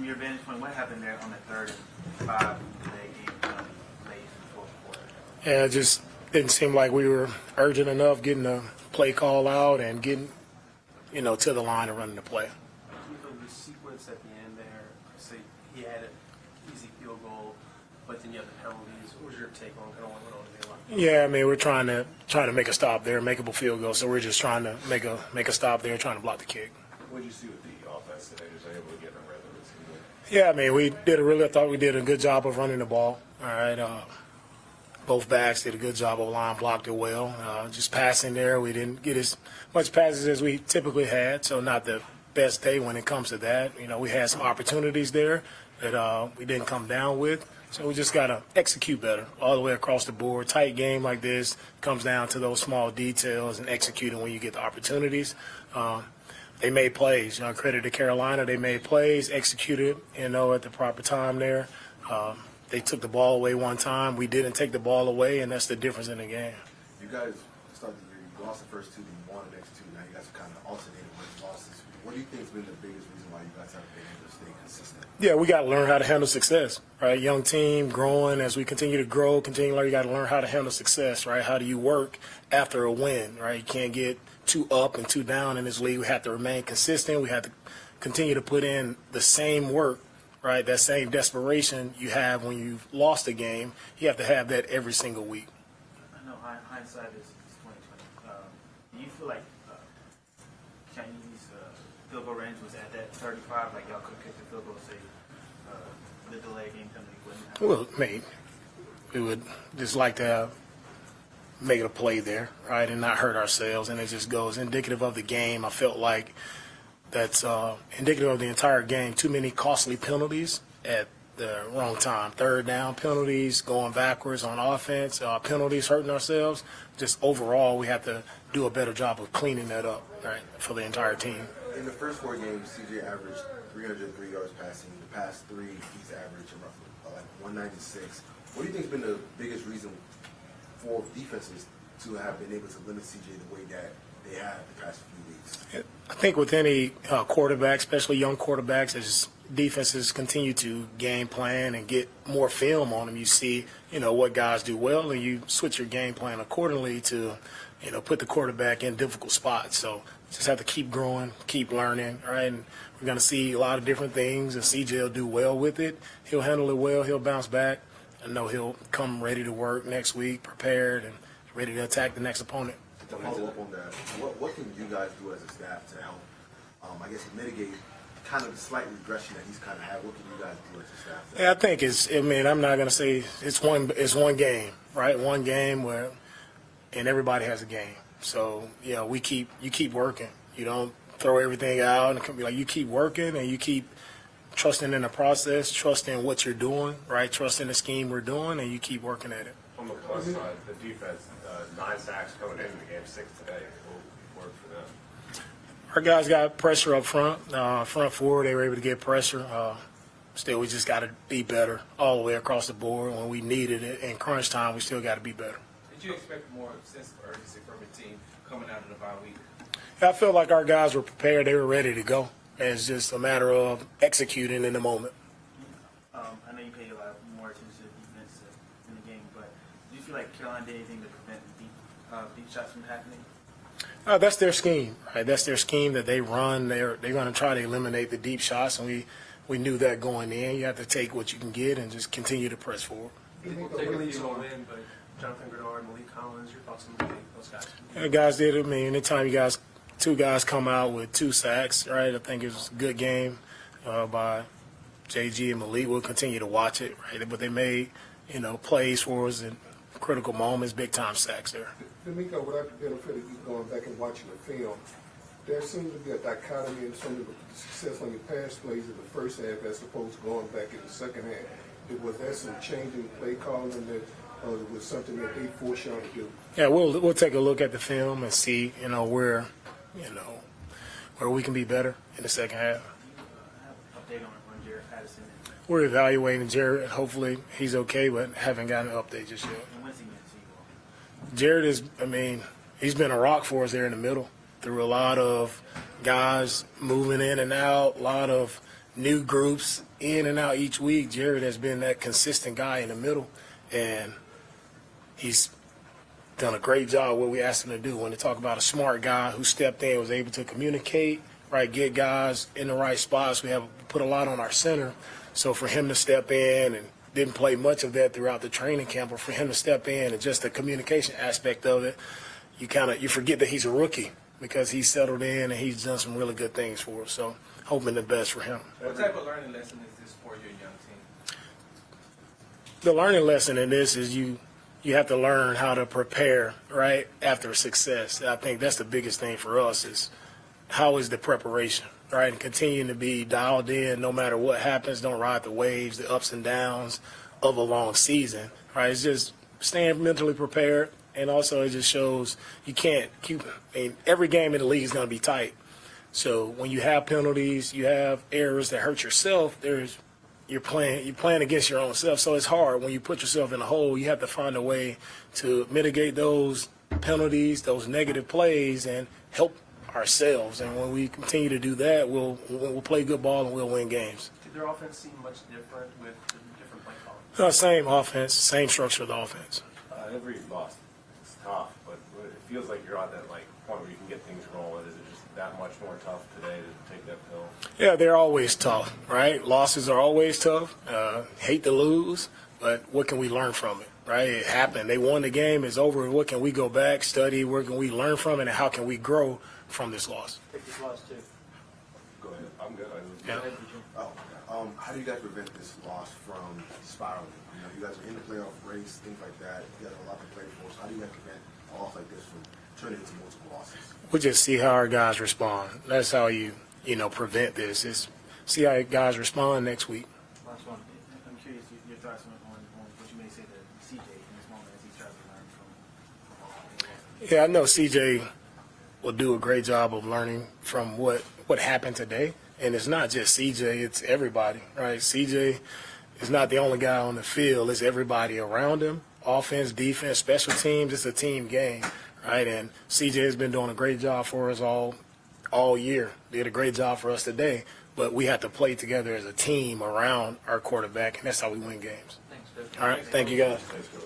from your vantage point, what happened there on the 3rd and 5 delay game late in the fourth quarter? Yeah, it just didn't seem like we were urgent enough getting the play call out and getting, to the line and running the play. The sequence at the end there, say he had an easy field goal, but then you have the penalties. What was your take on kind of what went on in the line? Yeah, I mean, we're trying to make a stop there, makeable field goal. So we're just trying to make a stop there, trying to block the kick. What did you see with the offense today? Was they able to get in a rhythm? Yeah, I mean, I thought we did a good job of running the ball. All right, both backs did a good job. O-line blocked it well. Just passing there, we didn't get as much passes as we typically had, so not the best day when it comes to that. We had some opportunities there that we didn't come down with. So we just got to execute better all the way across the board. Tight game like this comes down to those small details and executing when you get the opportunities. They made plays. Credit to Carolina. They made plays, executed, at the proper time there. They took the ball away one time. We didn't take the ball away, and that's the difference in the game. You guys started the year, you lost the first two, then you won the next two. Now you guys are kind of alternating with losses. What do you think has been the biggest reason why you guys haven't been able to stay consistent? Yeah, we got to learn how to handle success, right? Young team, growing. As we continue to grow, continue to learn, you got to learn how to handle success, right? How do you work after a win, right? You can't get too up and too down in this league. We have to remain consistent. We have to continue to put in the same work, right? That same desperation you have when you've lost a game, you have to have that every single week. I know hindsight is 2020. Do you feel like Chinese field goal range was at that 35? Like y'all could kick the field goal, say the delay game penalty wouldn't happen? Well, I mean, we would just like to make it a play there, right, and not hurt ourselves. And it just goes indicative of the game. I felt like that's indicative of the entire game. Too many costly penalties at the wrong time. Third down penalties, going backwards on offense, penalties hurting ourselves. Just overall, we have to do a better job of cleaning that up, right, for the entire team. In the first 4 games, CJ averaged 303 yards passing. The past 3, he's averaged roughly like 196. What do you think has been the biggest reason for defenses to have been able to limit CJ the way that they have the past few weeks? I think with any quarterback, especially young quarterbacks, as defenses continue to game plan and get more film on them, you see, what guys do well, and you switch your game plan accordingly to, put the quarterback in difficult spots. So just have to keep growing, keep learning, right? And we're going to see a lot of different things, and CJ will do well with it. He'll handle it well. He'll bounce back. I know he'll come ready to work next week, prepared and ready to attack the next opponent. To follow up on that, what can you guys do as a staff to help, mitigate kind of the slight regression that he's kind of had? What can you guys do as a staff? Yeah, I think I'm not going to say it's one game, right? One game and everybody has a game. So, you keep working. You don't throw everything out and be like, you keep working and you keep trusting in the process, trusting what you're doing, right? Trusting the scheme we're doing, and you keep working at it. On the plus side, the defense, 9 sacks coming into the game, 6 today. What worked for them? Our guys got pressure up front. Front four, they were able to get pressure. Still, we just got to be better all the way across the board. When we needed it in crunch time, we still got to be better. Did you expect more sense of urgency from your team coming out of the bye week? I felt like our guys were prepared. They were ready to go. It's just a matter of executing in the moment. I know you pay a lot more attention to defense in the game, but do you feel like Carolina did anything to prevent deep shots from happening? That's their scheme, right? That's their scheme that they run. They're going to try to eliminate the deep shots, and we knew that going in. You have to take what you can get and just continue to press forward. People believe you'll win, but Jonathan Grenard, Malik Collins, your thoughts on those guys? Yeah, guys did it. I mean, anytime two guys come out with 2 sacks, right? I think it was a good game by JG and Malik. We'll continue to watch it, right? But they made, plays for us in critical moments, big-time sacks there. DeMeco, without the benefit of you going back and watching the film, there seems to be a dichotomy in some of the success on your pass plays in the first half as opposed to going back in the second half. Was there some change in play calling that was something that they forced you to do? Yeah, we'll take a look at the film and see, where we can be better in the second half. Update on Jared Patterson. We're evaluating Jared. Hopefully he's okay, but haven't gotten an update just yet. And when's he going to see you all? Jared he's been a rock for us there in the middle through a lot of guys moving in and out, a lot of new groups in and out each week. Jared has been that consistent guy in the middle, and he's done a great job what we asked him to do. When they talk about a smart guy who stepped in, was able to communicate, right, get guys in the right spots. We have put a lot on our center, so for him to step in and didn't play much of that throughout the training camp, but for him to step in and just the communication aspect of it, you forget that he's a rookie because he's settled in and he's done some really good things for us. So hoping the best for him. What type of learning lesson is this for your young team? The learning lesson in this is you have to learn how to prepare right after success. I think that's the biggest thing for us is how is the preparation, right? And continuing to be dialed in no matter what happens. Don't ride the waves, the ups and downs of a long season, right? It's just staying mentally prepared. And also it just shows you can't keep – every game in the league is going to be tight. So when you have penalties, you have errors that hurt yourself, you're playing against your own self. So it's hard. When you put yourself in a hole, you have to find a way to mitigate those penalties, those negative plays, and help ourselves. And when we continue to do that, we'll play good ball and we'll win games. Did their offense seem much different with the different play calling? Same offense, same structure of the offense. Every loss is tough, but it feels like you're on that point where you can get things rolling. Is it just that much more tough today to take that pill? Yeah, they're always tough, right? Losses are always tough. Hate to lose, but what can we learn from it, right? It happened. They won the game. It's over. What can we go back, study? Where can we learn from it, and how can we grow from this loss? Take this loss too. Go ahead. I'm good. Yeah. How do you guys prevent this loss from spiraling? You guys are in the playoff race, things like that. You guys have a lot to play for. So how do you guys prevent a loss like this from turning into multiple losses? We just see how our guys respond. That's how you prevent this. Is see how guys respond next week. Last one. I'm curious your thoughts on what you may say to CJ in this moment as he tries to learn from all of it. Yeah, I know CJ will do a great job of learning from what happened today. And it's not just CJ, it's everybody, right? CJ is not the only guy on the field. It's everybody around him. Offense, defense, special teams. It's a team game, right? And CJ has been doing a great job for us all year. Did a great job for us today. But we have to play together as a team around our quarterback, and that's how we win games. Thanks, Coach. All right, thank you guys. Thanks, Coach.